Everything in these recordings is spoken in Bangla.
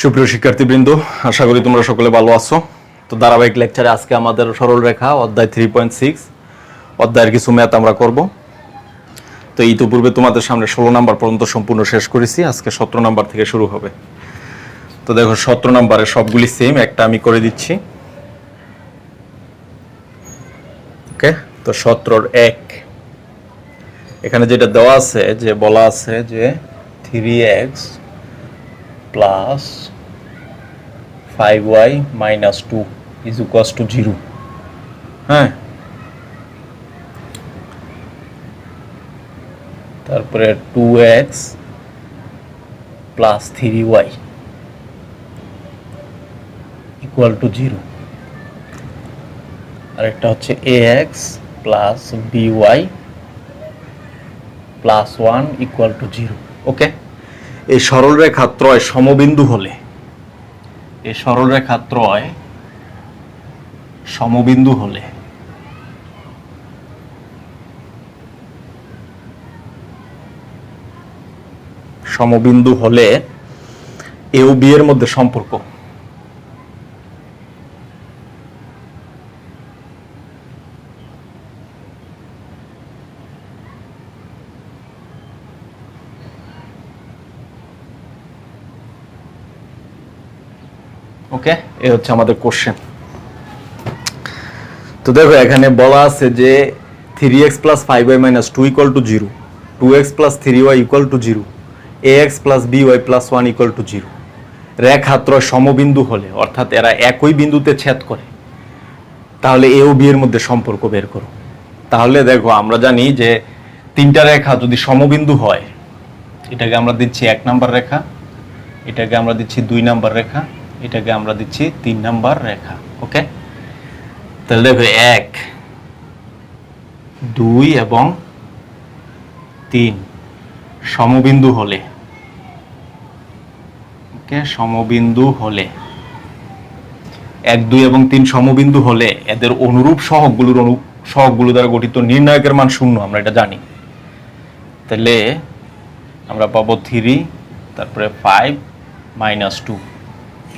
সুপ্রিয় শিক্ষার্থীবৃন্দ, আশা করি তোমরা সকলে ভালো আছো। তো ধারাবাহিক লেকচারে আজকে আমাদের সরল রেখা অধ্যায় 3.6 অধ্যায়ের কিছু ম্যাথ আমরা করব। তো ইতিপূর্বে তোমাদের সামনে 16 নাম্বার পর্যন্ত সম্পূর্ণ শেষ করেছি, আজকে 17 নাম্বার থেকে শুরু হবে। তো দেখো 17 নাম্বারে সবগুলি সেম, একটা আমি করে দিচ্ছি। ওকে, তো 17 1 এখানে যেটা দেওয়া আছে, যে বলা আছে যে 3x plus 5y minus 2 is equals to 0। হ্যাঁ, তারপরে 2x plus 3y equal to 0। আর একটা হচ্ছে ax plus by plus 1 equal to 0। ওকে, এই সরল রেখা ত্রয় সমবিন্দু হলে, এই সরল রেখা ত্রয় সমবিন্দু হলে এ ও বি এর মধ্যে সম্পর্ক। ওকে, এই হচ্ছে আমাদের কোশ্চেন। তো দেখো এখানে বলা আছে যে 3x plus 5y minus 2 equal to 0, 2x plus 3y equal to 0, ax plus by plus 1 equal to 0। রেখাত্রয় সমবিন্দু হলে, অর্থাৎ এরা একই বিন্দুতে ছেদ করে, তাহলে এ ও বি এর মধ্যে সম্পর্ক বের করো। তাহলে দেখো আমরা জানি যে তিনটা রেখা যদি সমবিন্দু হয়, এটাকে আমরা দিচ্ছি 1 নাম্বার রেখা, এটাকে আমরা দিচ্ছি 2 নাম্বার রেখা, এটাকে আমরা দিচ্ছি 3 নাম্বার রেখা। ওকে, তাহলে দেখো 1 2 এবং 3 সমবিন্দু হলে, ওকে, সমবিন্দু হলে 1 2 এবং 3 সমবিন্দু হলে এদের অনুরূপ সহগগুলো দ্বারা গঠিত নির্ণায়কের মান 0, আমরা এটা জানি। তাহলে আমরা পাবো 3, তারপরে 5 মাইনাস 2।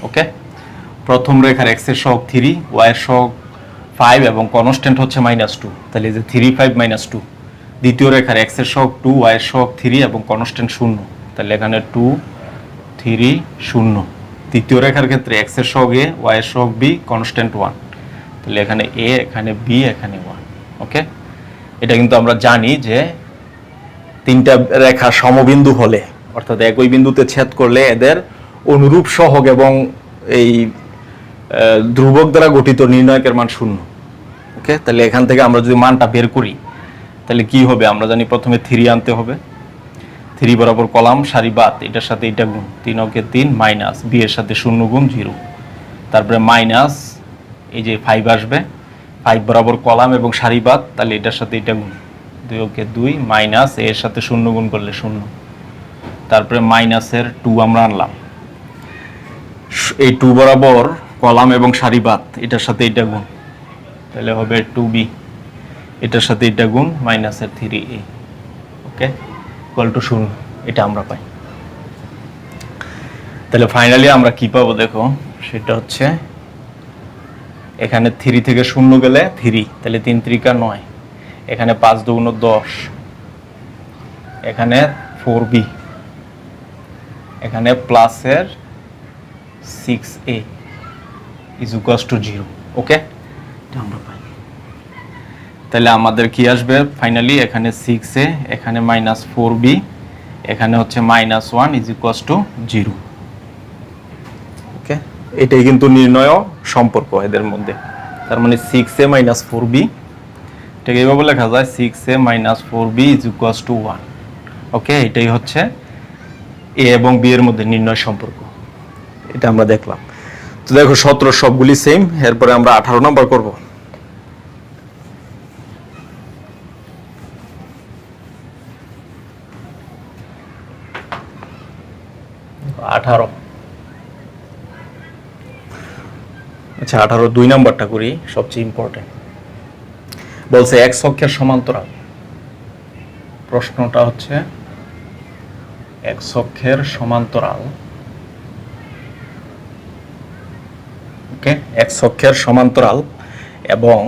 ওকে, প্রথম রেখার x এর সহগ 3, y এর সহগ 5 এবং কনস্ট্যান্ট হচ্ছে -2, তাহলে যে 3 5 -2। দ্বিতীয় রেখার x এর সহগ 2, y এর সহগ 3 এবং কনস্ট্যান্ট 0, তাহলে এখানে 2 3 0। তৃতীয় রেখার ক্ষেত্রে x এর সহগ a, y এর সহগ b, কনস্ট্যান্ট 1, তাহলে এখানে a, এখানে b, এখানে 1। ওকে, এটা কিন্তু আমরা জানি যে তিনটা রেখা সমবিন্দু হলে, অর্থাৎ একই বিন্দুতে ছেদ করলে এদের অনুরূপ সহগ এবং এই ধ্রুবক দ্বারা গঠিত নির্ণায়কের মান 0। ওকে, তাহলে এখান থেকে আমরা যদি মানটা বের করি তাহলে কি হবে, আমরা জানি প্রথমে 3 আনতে হবে, 3 বরাবর কলাম সারি বাদ, এটার সাথে এটা গুণ, 3 ওকে 3 মাইনাস বি এর সাথে 0 গুণ 0, তারপরে মাইনাস এই যে 5 আসবে, 5 বরাবর কলাম এবং সারি বাদ, তাহলে এটার সাথে এটা গুণ, 2 ওকে 2 মাইনাস এর সাথে 0 গুণ করলে 0, তারপরে মাইনাসের 2 আমরা আনলাম, এই 2 বরাবর কলাম এবং সারি বাদ, এটার সাথে এটা গুণ, তাহলে হবে 2b, এটার সাথে এটা গুণ, মাইনাসের 3a। ওকে, ইকুয়াল টু 0, এটা আমরা পাই। তাহলে ফাইনালি আমরা কি পাবো দেখো, সেটা হচ্ছে এখানে 3 থেকে 0 গেলে 3, তাহলে 3 3 9, এখানে 5 2 10, এখানে 4b, এখানে প্লাসের 6a is equals to 0। ওকে, এটা আমরা পাই। তাহলে আমাদের কি আসবে ফাইনালি, এখানে 6a, এখানে -4b, এখানে হচ্ছে -1 is equals to 0। ওকে, এটাই কিন্তু নির্ণয় সম্পর্ক এদের মধ্যে। তার মানে 6a - 4b, এটাকে এইভাবে লেখা যায় 6a - 4b is equals to 1। ওকে, এটাই হচ্ছে a এবং b এর মধ্যে নির্ণয় সম্পর্ক, এটা আমরা দেখলাম। তো দেখো 17 সবগুলি সেম, এরপরে আমরা 18 নাম্বার করব। 18, আচ্ছা 18 2 নাম্বারটা করি, সবচেয়ে ইম্পর্টেন্ট। বলছে x অক্ষের সমান্তরাল, প্রশ্নটা হচ্ছে x অক্ষের সমান্তরাল ওকে, এক্স অক্ষের সমান্তরাল এবং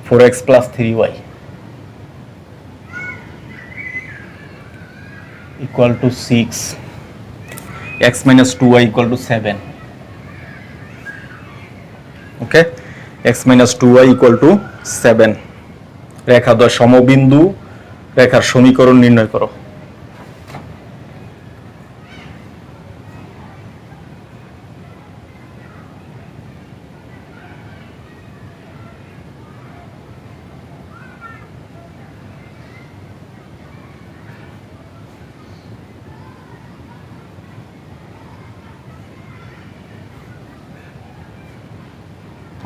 4x + 3y = 6, x - 2y = 7. ওকে, x - 2y = 7 রেখাদ্বয় সমবিন্দু রেখার সমীকরণ নির্ণয় করো।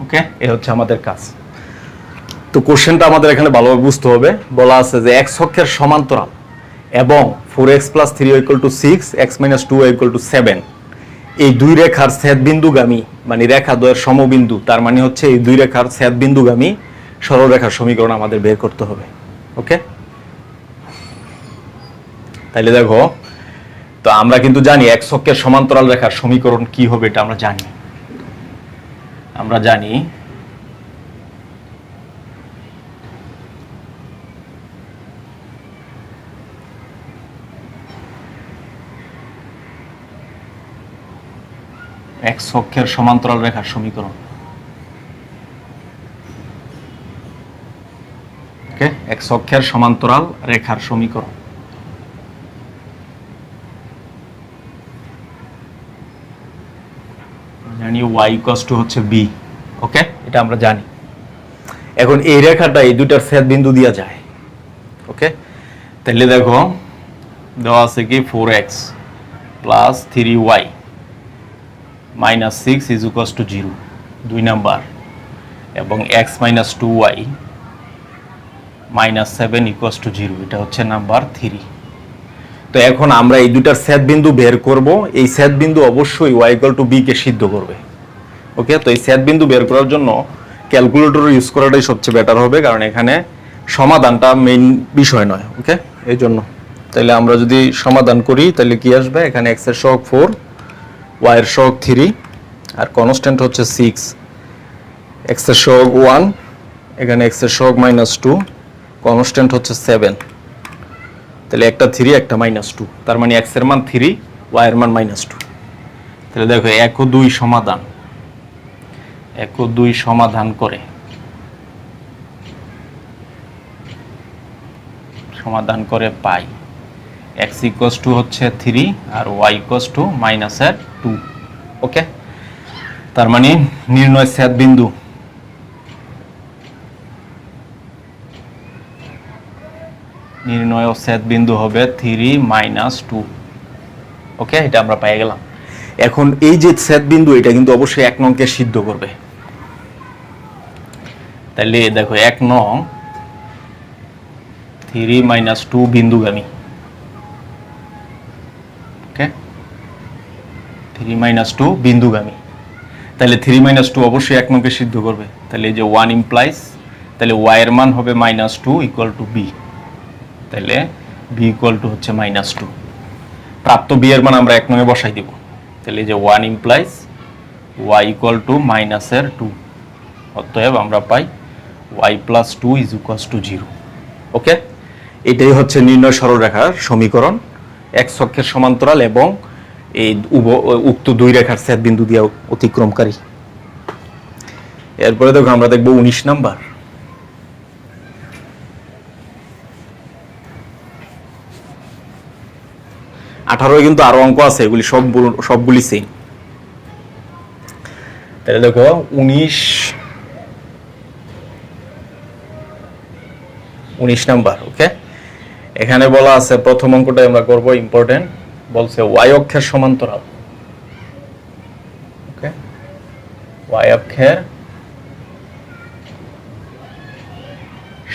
ওকে, এ হচ্ছে আমাদের কাজ। তো কোশ্চেনটা আমাদের এখানে ভালোভাবে বুঝতে হবে। বলা আছে যে x অক্ষের সমান্তরাল এবং 4x + 3y = 6, x - 2y = 7 এই দুই রেখার ছেদবিন্দুগামী মানে রেখাদ্বয়ের সমবিন্দু, তার মানে হচ্ছে এই দুই রেখার ছেদবিন্দুগামী সরলরেখার সমীকরণ আমাদের বের করতে হবে। ওকে, তাইলে দেখো, তো আমরা কিন্তু জানি x অক্ষের সমান্তরাল রেখার সমীকরণ কি হবে, এটা আমরা জানি। x অক্ষের সমান্তরাল রেখার সমীকরণ। ওকে, x অক্ষের সমান্তরাল রেখার সমীকরণ। জানি y = হচ্ছে b। ওকে, এটা আমরা জানি। এখন এই রেখাটা এই দুইটার ছেদ বিন্দু দিয়া যায়। ওকে, তাহলে দেখো দেওয়া আছে কি 4x + 3y - 6 = 0, 2 নাম্বার, এবং x - 2y - 7 = 0, এটা হচ্ছে নাম্বার 3। তো এখন আমরা এই দুইটার ছেদ বিন্দু বের করব। এই ছেদ বিন্দু অবশ্যই y = b কে সিদ্ধ করবে। ওকে, তো এই ছেদ বিন্দু বের করার জন্য ক্যালকুলেটর ইউজ করাটাই সবচেয়ে বেটার হবে, কারণ এখানে সমাধানটা মেইন বিষয় নয়। ওকে, এই জন্য তাহলে আমরা যদি সমাধান করি তাহলে কি আসবে, এখানে x এর সহগ 4, y এর সহগ 3 আর কনস্ট্যান্ট হচ্ছে 6, x এর সহগ 1, এখানে x এর সহগ -2, কনস্ট্যান্ট হচ্ছে 7। তাহলে একটা 3 একটা -2, তার মানে x এর মান 3, y এর মান -2। তাহলে দেখো 1 ও 2 সমাধান, 1 ও 2 সমাধান করে পাই x = হচ্ছে 3 আর y = -2। ওকে, তার মানে নির্ণয় ছেদ বিন্দু হবে 3 - 2। ওকে, এটা আমরা পেয়ে গেলাম। এখন এই যে ছেদ বিন্দু, এটা কিন্তু অবশ্যই 1 নংকে সিদ্ধ করবে। তাহলে দেখো 1 নং 3 - 2 বিন্দুগামী। ওকে, 3 - 2 বিন্দুগামী। তাহলে 3 - 2 অবশ্যই 1 নংকে সিদ্ধ করবে। তাহলে এই যে 1 ইমপ্লাইজ, তাহলে y এর মান হবে -2 = b। তাহলে b = হচ্ছে -2। প্রাপ্ত b এর মান আমরা 1 নংয়ে বসাই দিব। তাহলে যে 1 ইমপ্লাইজ y = -2, অতএব আমরা পাই y + 2 = 0। ওকে, এটাই হচ্ছে নির্ণয় সরলরেখার সমীকরণ, x অক্ষের সমান্তরাল এবং এই উক্ত দুই রেখার ছেদ বিন্দু দিয়ে অতিক্রমকারী। এরপরে দেখো আমরা দেখব 19 নাম্বার। কিন্তু আরো অঙ্ক আছে, এগুলি সবগুলি সেম। তাহলে দেখো 19 নাম্বার। ওকে, এখানে বলা আছে, প্রথম অঙ্কটা আমরা করব, ইম্পর্টেন্ট। বলছে y অক্ষের সমান্তরাল। ওকে, y অক্ষের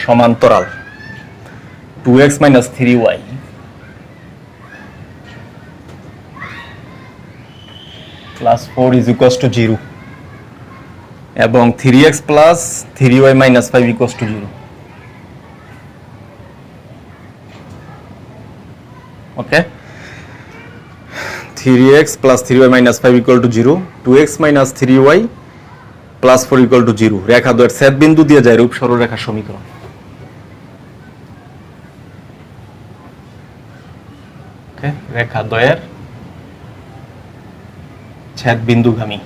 সমান্তরাল 2x - 3y + 4 = 0 এবং 3x + 3y - 5 = 0। Okay, 3x plus 3y minus 5 equal to 0, 2x minus 3y plus 4 equal to 0 রেখা দ্বয়ের ছেদ বিন্দু দিয়ে যায় রূপ সরলরেখার সমীকরণ। ওকে, রেখা দ্বয়ের ছেদ বিন্দুগামী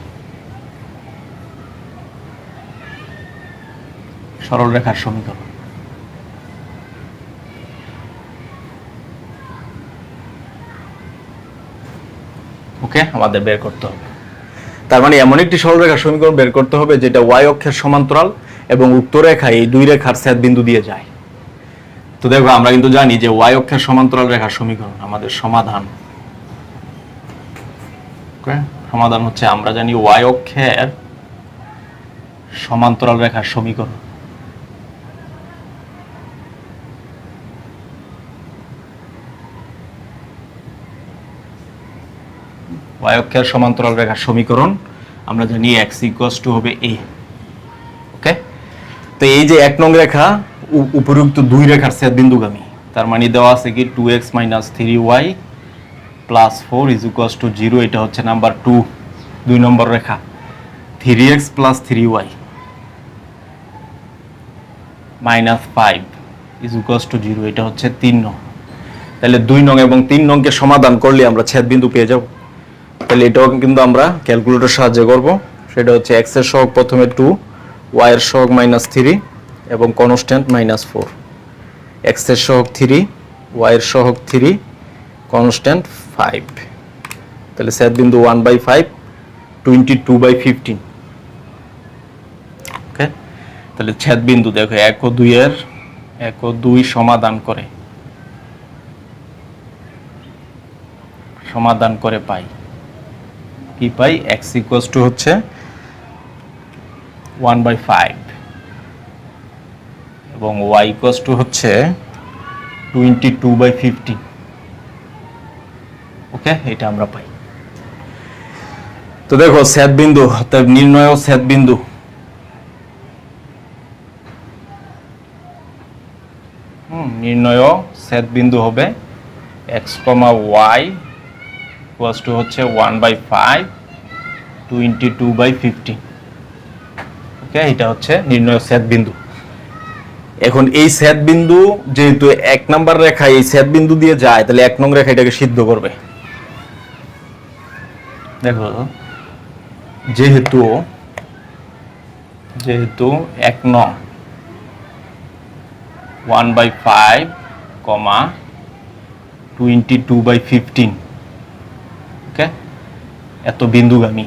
সরলরেখার সমীকরণ। ওকে, আমাদের বের করতে হবে। তার মানে এমন একটি সরলরেখার সমীকরণ বের করতে হবে যেটা y অক্ষের সমান্তরাল এবং উক্ত রেখা এই দুই রেখার ছেদ বিন্দু দিয়ে যায়। তো দেখো আমরা কিন্তু জানি যে y অক্ষের সমান্তরাল রেখার সমীকরণ আমাদের সমাধান। ওকে, সমাধান হচ্ছে আমরা জানি y অক্ষের সমান্তরাল রেখার সমীকরণ। y অক্ষের সমান্তরাল রেখার সমীকরণ আমরা জানি x = হবে a। ওকে, তো এই যে 1 নং রেখা উপরোক্ত দুই রেখার ছেদ বিন্দুগামী, তার মানে দেওয়া আছে কি 2x - 3y + 4 = 0। এটা হচ্ছে নাম্বার 2, 2 নম্বর রেখা। 3x + 3y - 5 = 0। এটা হচ্ছে 3 নং। তাহলে 2 নং এবং 3 নংকে সমাধান করলে আমরা ছেদ বিন্দু পেয়ে যাব। তাহলে এটাও কিন্তু আমরা ক্যালকুলেটর সাহায্যে করব। সেটা হচ্ছে x এর সহগ প্রথমে 2, y এর সহগ -3 এবং কনস্ট্যান্ট -4। x এর সহগ 3, y এর সহগ 3, কনস্ট্যান্ট 5। তাহলে ছেদ বিন্দু 1/5 22/15। ওকে, তাহলে ছেদ বিন্দু দেখো 1 ও 2 এর 1 ও 2 সমাধান করে পাই কি পাই x = হচ্ছে 1/5 এবং y = হচ্ছে 22/15। ওকে, এটা আমরা পাই। তো দেখো ছেদ বিন্দু অর্থাৎ নির্ণয় ছেদ বিন্দু। নির্ণয় ছেদ বিন্দু হবে x, y = হচ্ছে 1/5 22/15। ওকে, এটা হচ্ছে নির্ণয় ছেদ বিন্দু। এখন এই ছেদ বিন্দু যেহেতু 1 নাম্বার রেখা এই ছেদ বিন্দু দিয়ে যায়, তাহলে 1 নং রেখা এটাকে সিদ্ধ করবে। দেখো যেহেতু 1 নং 1/5, 22/15 ওকে, এত বিন্দুগামী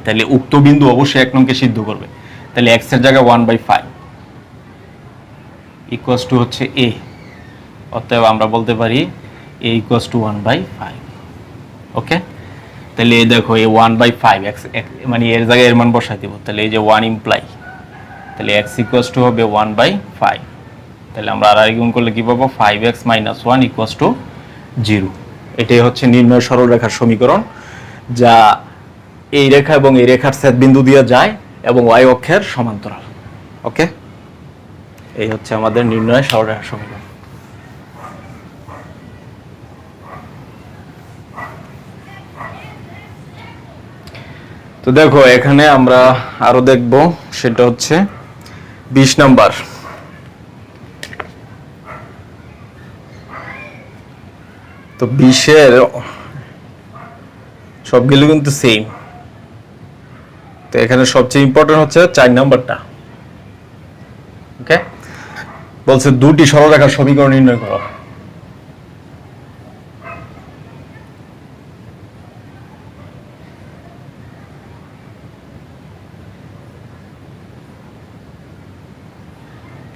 তাহলে উক্ত বিন্দু অবশ্যই 1 নংকে সিদ্ধ করবে। তাহলে x এর জায়গায় 1/5 = হচ্ছে a। অতএব আমরা বলতে পারি a = 1/5। ওকে, তাহলে এই দেখো এই 1/5 x মানে এর জায়গায় এর মান বসাই দেব। তাহলে এই যে 1 ইমপ্লাই, তাহলে x = হবে 1/5। তাহলে আমরা আর গুণ করলে কি পাবো 5x - 1 = 0। এটাই হচ্ছে নির্ণয় সরলরেখার সমীকরণ যা এই রেখা এবং এই রেখার ছেদ বিন্দু দিয়ে যায় এবং y অক্ষের সমান্তরাল। ওকে, এই হচ্ছে আমাদের নির্ণয় সরলরেখার সমীকরণ। তো দেখো এখানে আমরা আরো দেখব, সেটা হচ্ছে 20 নাম্বার। তো 20 এর সবগুলো কিন্তু সেম। তো এখানে সবচেয়ে ইম্পর্টেন্ট হচ্ছে 4 নাম্বারটা। ওকে, বলছে দুটি সরলরেখার সমীকরণ নির্ণয় করো।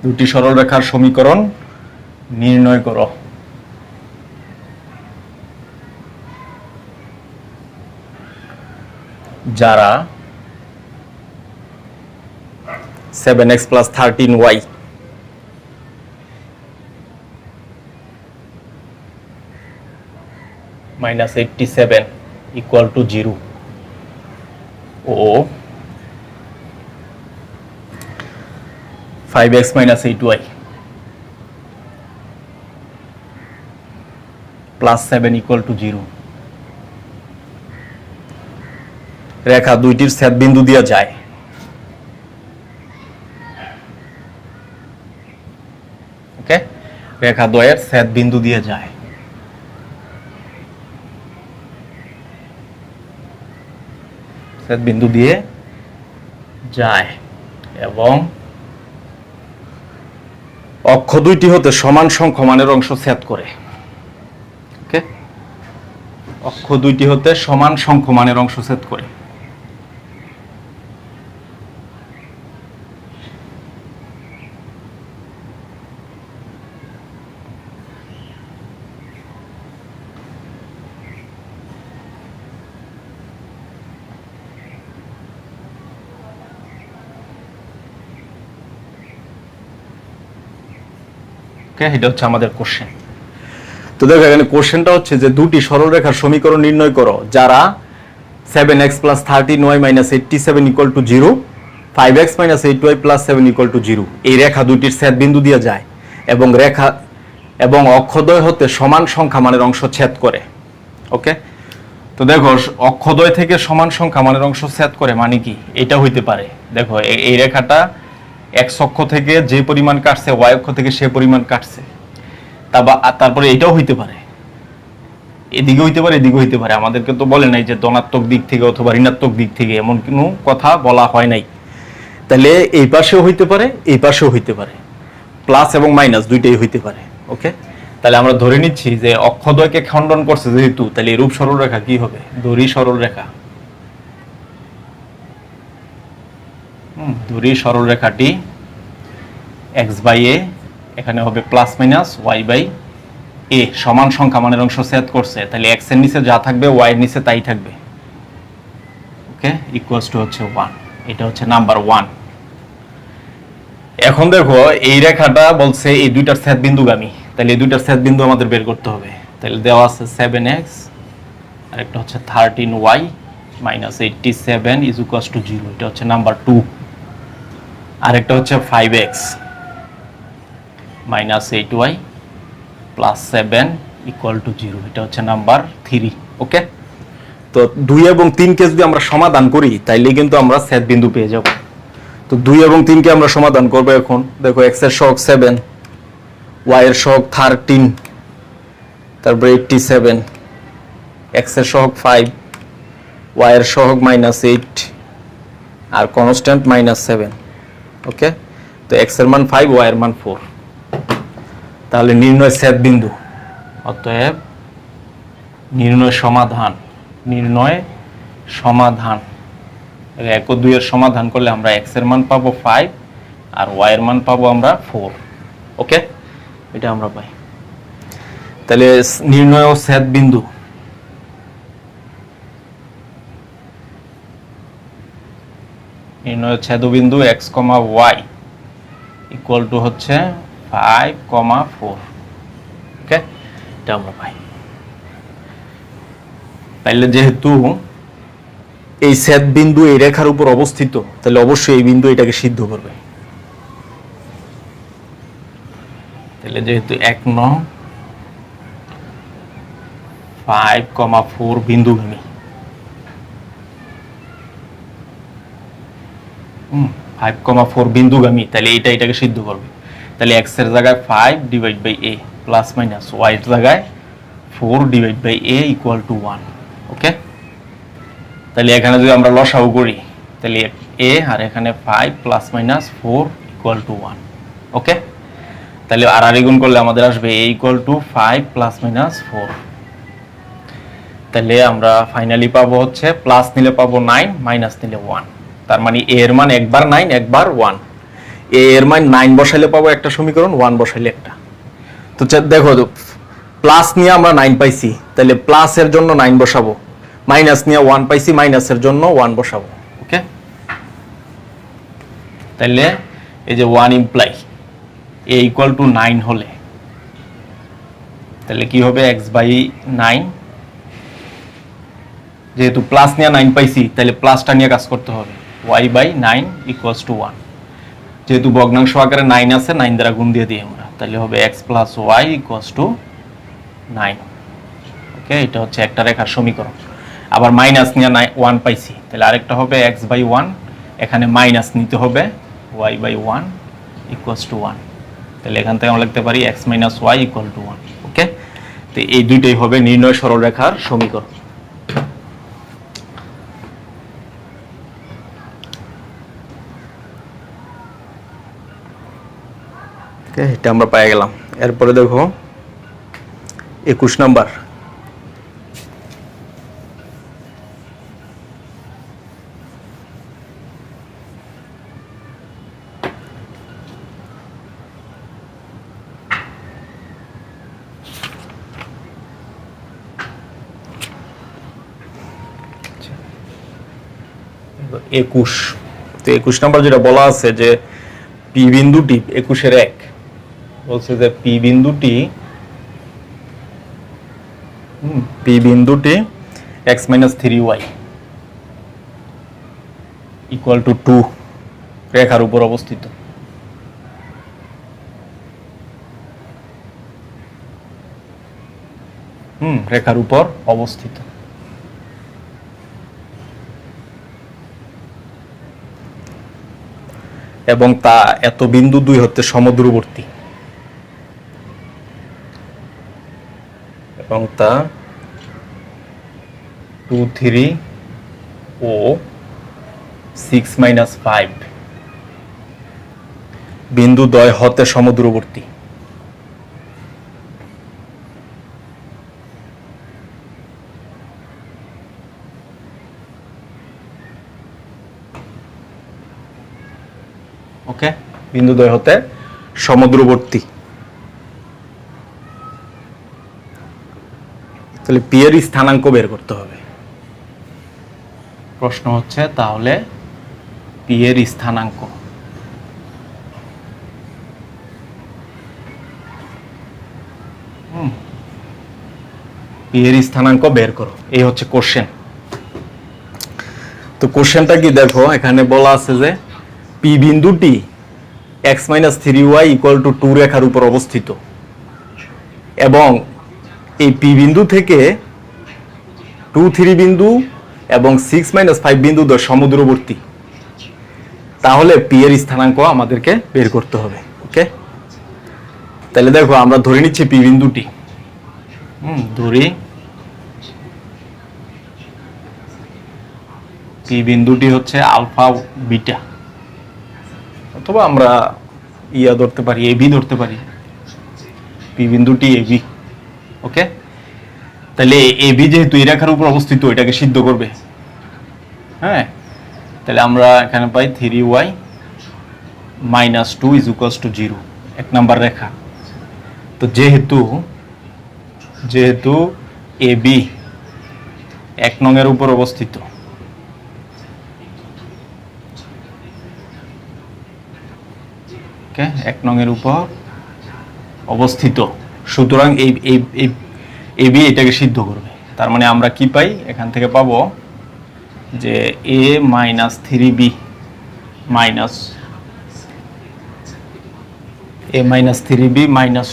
দুটি সরলরেখার সমীকরণ নির্ণয় করো। যারা 7x + 13y -87 = 0 ও 5x - 8y +7 = 0। রেখা দুইটির ছেদ বিন্দু দিয়ে যায়। ওকে, রেখা দ্বয়ের ছেদ বিন্দু দিয়ে যায়। ছেদ বিন্দু দিয়ে যায় এবং অক্ষ দুইটি হতে সমান সংখ্যক মানের অংশ ছেদ করে। ওকে, অক্ষ দুইটি হতে সমান সংখ্যক মানের অংশ ছেদ করে। এটা হচ্ছে আমাদের কোশ্চেন। তো দেখো এখানে কোশ্চেনটা হচ্ছে যে দুটি সরলরেখার সমীকরণ নির্ণয় করো যারা 7x + 13y - 87 = 0, 5x - 8y + 7 = 0 এই রেখা দুটির ছেদ বিন্দু দিয়ে যায় এবং রেখা এবং অক্ষদ্বয় হতে সমান সংখ্যা মানের অংশ ছেদ করে। ওকে, তো দেখো অক্ষদ্বয় থেকে সমান সংখ্যা মানের অংশ ছেদ করে মানে কি, এটা হইতে পারে। দেখো এই রেখাটা x অক্ষ থেকে যে পরিমাণ কাটছে y অক্ষ থেকে সে পরিমাণ কাটছে, তারপরে এটাও হইতে পারে, এদিকে হইতে পারে এদিকে হইতে পারে। আমাদেরকে তো বলে নাই যে ধনাত্মক দিক থেকে অথবা ঋণাত্মক দিক থেকে, এমন কোনো কথা বলা হয় নাই। তাহলে এই পাশেও হইতে পারে এই পাশেও হইতে পারে, প্লাস এবং মাইনাস দুইটাই হইতে পারে। ওকে, তাহলে আমরা ধরে নিচ্ছি যে অক্ষদ্বয়কে খণ্ডন করছে যেহেতু, তাহলে এরূপ সরলরেখা কি হবে, দড়ি সরলরেখা। দড়ি সরলরেখাটি x/a এখানে হবে +- y/a সমান সংখ্যা মানের অংশ ছেদ করছে, তাহলে x এর নিচে যা থাকবে y এর নিচে তাই থাকবে। ওকে, ইকুয়ালস টু হচ্ছে 1। এটা হচ্ছে নাম্বার 1। এখন দেখো এই রেখাটা বলছে এই দুইটার ছেদ বিন্দুগামী, তাহলে এই দুইটার ছেদ বিন্দু আমাদের বের করতে হবে। তাহলে দেওয়া আছে 7x আর একটা হচ্ছে 13y - 87 = 0, এটা হচ্ছে নাম্বার 2। আরেকটা হচ্ছে 5x - 8y + 7 = 0, এটা হচ্ছে নাম্বার 3। ওকে, তো 2 এবং 3 কে যদি আমরা সমাধান করি তাইলে কিন্তু আমরা ছেদ বিন্দু পেয়ে যাব। তো 2 এবং 3 কে আমরা সমাধান করব। এখন দেখো x এর সহগ 7, y এর সহগ 13, তারপরে 87, x এর সহগ 5, y এর সহগ -8 আর কনস্ট্যান্ট -7। ওকে, তো x এর মান 5, y এর মান 4। তাহলে নির্ণয় ছেদ বিন্দু, অতএব নির্ণয় সমাধান। 1 ও 2 এর সমাধান করলে আমরা x এর মান পাবো 5 আর y এর মান পাবো আমরা 4। ওকে, এটা আমরা পাই। তাহলে নির্ণয় ও ছেদ বিন্দু, নির্ণয় ছেদ বিন্দু x, y = হচ্ছে 5, 4। ওকে, এটা আমরা পাই। তাহলে যেহেতু এই ছেদ বিন্দু এই রেখার উপর অবস্থিত, তাহলে অবশ্যই এই বিন্দু এটাকে সিদ্ধ করবে। তাহলে যেহেতু 1 নং 5, 4 বিন্দুগামী, 5, 4 বিন্দুগামী, তাহলে এটাকে সিদ্ধ করবে। তাহলে x এর জায়গায় 5/a ± y এর জায়গায় 4/a = 1। ওকে, তাহলে এখানে যদি আমরা লসাগু করি তাহলে a আর এখানে 5 ± 4 = 1। ওকে, তাহলে আর গুণ করলে আমাদের আসবে a = 5 ± 4। তাহলে আমরা ফাইনালি পাবো হচ্ছে প্লাস নিলে পাবো 9, মাইনাস নিলে 1। তার মানে a এর মান একবার 9 একবার 1। a এর মান 9 বসাইলে পাবো একটা সমীকরণ, 1 বসাইলে একটা। তো দেখো প্লাস নিয়ে আমরা 9 পাইছি, তাহলে প্লাস এর জন্য 9 বসাবো, মাইনাস নিয়ে 1 পাইছি, মাইনাসের জন্য 1 বসাবো। ওকে, তাহলে এই যে 1 ইমপ্লাই a = 9 হলে তাহলে কি হবে, x/9। যেহেতু প্লাস নিয়ে 9 পাইছি তাহলে প্লাসটা নিয়ে কাজ করতে হবে, y/9 = 1। যেহেতু ভগ্নাংশ আকারে 9 আছে, 9 দ্বারা গুণ দিয়ে দিই আমরা, তাহলে হবে x + y = 9। ওকে, এটা হচ্ছে একটা রেখার সমীকরণ। আবার মাইনাস নিয়ে 1 পাইছি, তাহলে আরেকটা হবে x/1, এখানে মাইনাস নিতে হবে y/1 ইকুয়ালস টু 1। তাহলে এখান থেকে আমরা লিখতে পারি x - y ইকুয়াল টু 1। ওকে, তো এই দুইটাই হবে নির্ণয় সরলরেখার সমীকরণ। ওকে, এটা আমরা পেয়ে গেলাম। এরপরে দেখো 21 নাম্বার। তো 21 নাম্বার যেটা বলা আছে যে পি বিন্দুটি 21-এর 1 বলছে যে পি বিন্দুটি x - 3y ইকুয়াল টু 2 রেখার উপর অবস্থিত। রেখার উপর অবস্থিত। এবং তা এত বিন্দু 2 হতে সমদূরবর্তী, এবং তা 2, 3 ও 6 - 5 বিন্দু দ্বয় হতে সমদূরবর্তী। ওকে, বিন্দু দ্বয় হতে সমদূরবর্তী। তাহলে পি এর স্থানাঙ্ক বের করতে হবে। প্রশ্ন হচ্ছে তাহলে পি এর স্থানাঙ্ক। পি এর স্থানাঙ্ক বের করো, এই হচ্ছে কোশ্চেন। তো কোশ্চেনটা কি দেখো, এখানে বলা আছে যে পি বিন্দুটি x - 3y ইকুয়াল টু 2 রেখার উপর অবস্থিত, এবং এই পি বিন্দু থেকে 2, 3 বিন্দু এবং 6 - 5 বিন্দু সমদূরবর্তী। তাহলে পি এর স্থানাঙ্ক আমাদেরকে বের করতে হবে। ওকে, তাহলে দেখো আমরা ধরে নিচ্ছি পি বিন্দুটি, ধরি পি বিন্দুটি হচ্ছে আলফা বিটা, অথবা আমরা ধরতে পারি, এবি ধরতে পারি। পি বিন্দুটি এবি। ওকে, তাহলে এবি যেহেতু এই রেখার উপর অবস্থিত, এটাকে সিদ্ধ করবে। হ্যাঁ, তাহলে আমরা এখানে পাই 3y - 2 = 0, 1 নাম্বার রেখা। তো যেহেতু এবি 1 নং এর উপর অবস্থিত, ওকে, 1 নং এর উপর অবস্থিত, সুতরাং এবি এটাকে সিদ্ধ করবে। তার মানে আমরা কি পাই, এখান থেকে পাবো যে a - 3b -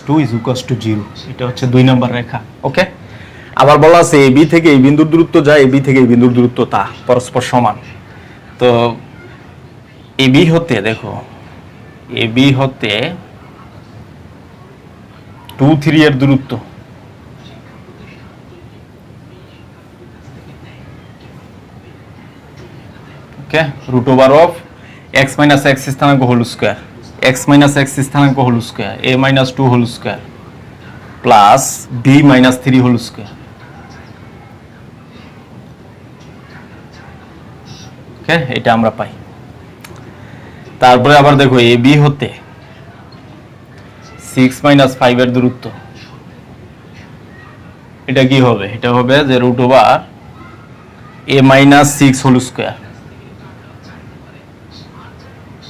2 = 0। এটা হচ্ছে 2 নম্বর রেখা। ওকে, আবার বলা আছে এবি থেকে এই বিন্দুর দূরত্ব যা, এবি থেকে এই বিন্দুর দূরত্ব তা পরস্পর সমান। তো এবি হতে দেখো, এবি হতে 2, 3 এর দূরত্ব, ওকে, √of x - x স্থানাঙ্ক হোল স্কয়ার, x - x স্থানাঙ্ক whole square, a - 2 whole square plus b - 3 whole square. Okay, এটা আমরা পাই। তারপরে আবার দেখো এবি হতে 6 - 5 এর দূরত্ব, এটা কি হবে, এটা হবে যে √a - 6 whole square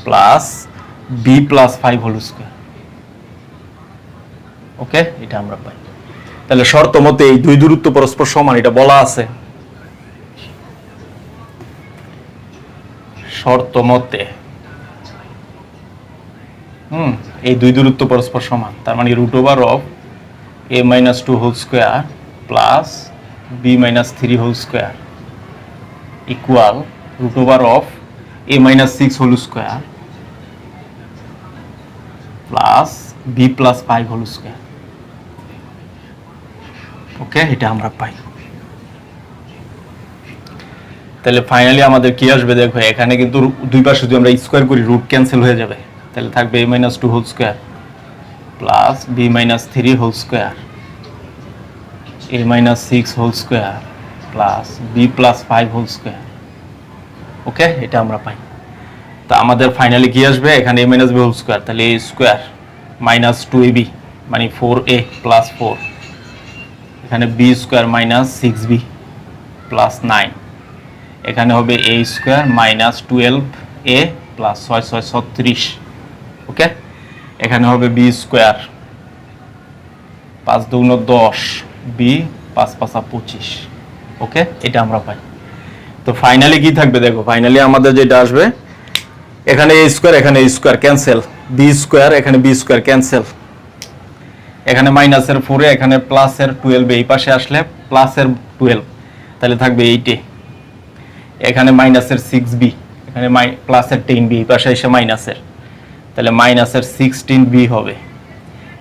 plus b + 5 whole square. Okay, এটা আমরা পাই। তাহলে শর্ত মতে এই দুই দূরত্ব পরস্পর সমান, এটা বলা আছে। শর্ত মতে এই দুই দূরত্ব পরস্পর সমান, তার মানে √of a - 2 whole square plus b minus 3 whole square equal root over of a minus 6 whole square plus b plus 5 whole square. ওকে, এটা আমরা পাই। তাহলে ফাইনালি আমাদের কি আসবে দেখো, এখানে কিন্তু দুই পাশে যদি আমরা স্কয়ার করি রুট ক্যান্সেল হয়ে যাবে, তাহলে থাকবে a minus 2 whole square plus b minus 3 whole square a minus 6 whole square plus b plus 5 whole square. ওকে, এটা আমরা পাই। তা আমাদের ফাইনালি কি আসবে, এখানে a minus b whole square, তাহলে a square minus 2ab মানে 4a plus 4, এখানে b square minus 6b plus 9, এখানে হবে a square minus 12a plus 6 6 36। ওকে, এখানে হবে b square 5 2 10 b 5 5 25। ওকে, এটা আমরা পাই। তো ফাইনালি কি থাকবে দেখো, ফাইনালি আমাদের যেটা আসবে, এখানে a স্কয়ার এখানে a square cancel, b square এখানে b স্কয়ার ক্যান্সেল, এখানে মাইনাসের 4 এ এখানে প্লাসের 12 এই পাশে আসলে প্লাসের 12, তাহলে থাকবে 8 এ, এখানে মাইনাসের 6b এখানে প্লাসের 10b এই পাশে এসে মাইনাসের, তাহলে মাইনাসের 16b হবে।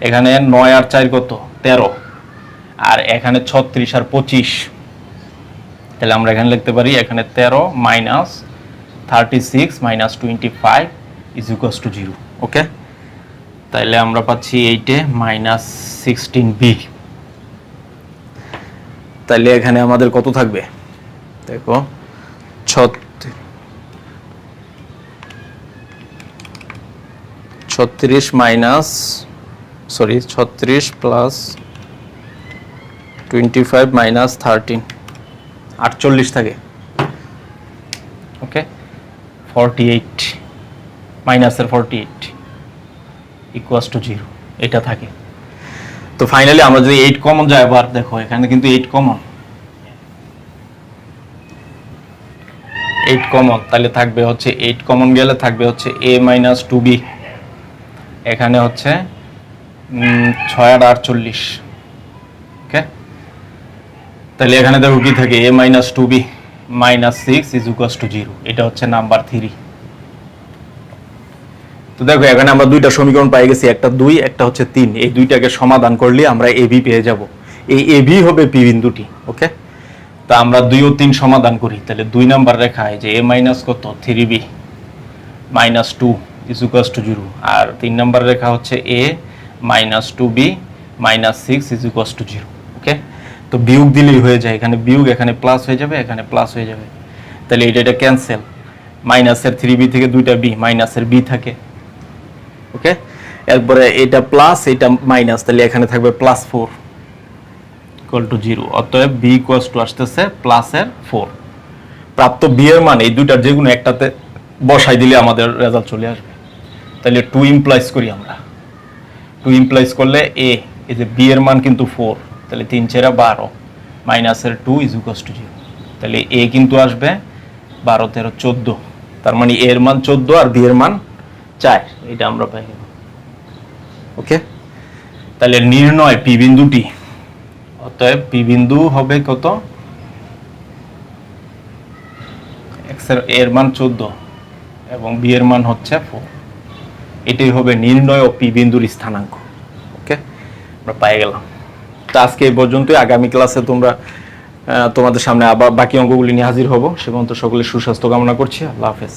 এখানে 9 আর 4 কত 13, আর এখানে 36 আর 25, তাহলে আমরা এখানে লিখতে পারি এখানে 13 minus 36 minus 25 is equals to 0। ওকে, তাহলে আমরা পাচ্ছি 8 এ মাইনাস 16b। তাহলে এখানে আমাদের কত থাকবে দেখো, 36 মাইনাস 36 প্লাস 25 মাইনাস 13 48 থাকে। ওকে, 48 মাইনাসের 48 ইকুয়ালস টু 0 এটা থাকে। তো ফাইনালি আমরা যদি 8 কমন যায়, আবার দেখো এখানে কিন্তু 8 কমন, 8 কমন, তাহলে থাকবে হচ্ছে 8 কমন গেলে থাকবে হচ্ছে a minus 2b, এখানে হচ্ছে 6 আর 48। ওকে, তাহলে এখানে দেখো কি থাকে, a minus 2b minus 6 is equals to 0, এটা হচ্ছে নাম্বার 3। তো দেখো এখানে আমরা দুইটা সমীকরণ পাই গেছি, একটা 2 একটা হচ্ছে 3, এই দুইটাকে সমাধান করলে আমরা ab পেয়ে যাব, এই ab হবে p বিন্দুটি। ওকে, তা আমরা 2 ও 3 সমাধান করি, তাহলে 2 নাম্বার রেখায় যে a মাইনাস কত 3b minus 2 is equals to 0, আর 3 নাম্বার রেখা হচ্ছে a minus 2b minus 6 is equals to 0। Okay, তো বিয়োগ দিলেই হয়ে যায়, এখানে বিয়োগ এখানে প্লাস হয়ে যাবে, এখানে প্লাস হয়ে যাবে, তাহলে এটা ক্যান্সেল, মাইনাসের 3b থেকে দুইটা b মাইনাসের b থাকে। ওকে, এরপরে এটা প্লাস এটা মাইনাস, তাহলে এখানে থাকবে প্লাস 4 ইকুয়াল টু 0, অতএব b ইকুয়ালস টু আসতেছে প্লাসের 4। প্রাপ্ত b এর মান এই দুইটার যে কোনো একটাতে বসাই দিলে আমাদের রেজাল্ট চলে আসবে। তাহলে 2 ইমপ্লাইজ করি আমরা, 2 ইমপ্লাইজ করলে a, এই যে b এর মান কিন্তু 4, তাহলে 3 4 12 মাইনাসের 2 ইজ ইকুয়ালস টু 0, তাহলে a কিন্তু আসবে 12 13 14, তার মানে a এর মান 14 আর b এর মান 4, এটা আমরা পাই গেলাম। ওকে, তাহলে নির্ণয় p বিন্দুটি, অতএব p বিন্দু হবে কত, x এর মান 14 এবং b এর মান হচ্ছে 4, এটাই হবে নির্ণয় ও p বিন্দুর স্থানাঙ্ক। ওকে, আমরা পাই গেলাম। তো আজকে এই পর্যন্তই, আগামী ক্লাসে তোমাদের সামনে আবার বাকি অঙ্কগুলি নিয়ে হাজির হব। সে পর্যন্ত সকলের সুস্বাস্থ্য কামনা করছি। আল্লাহ হাফেজ।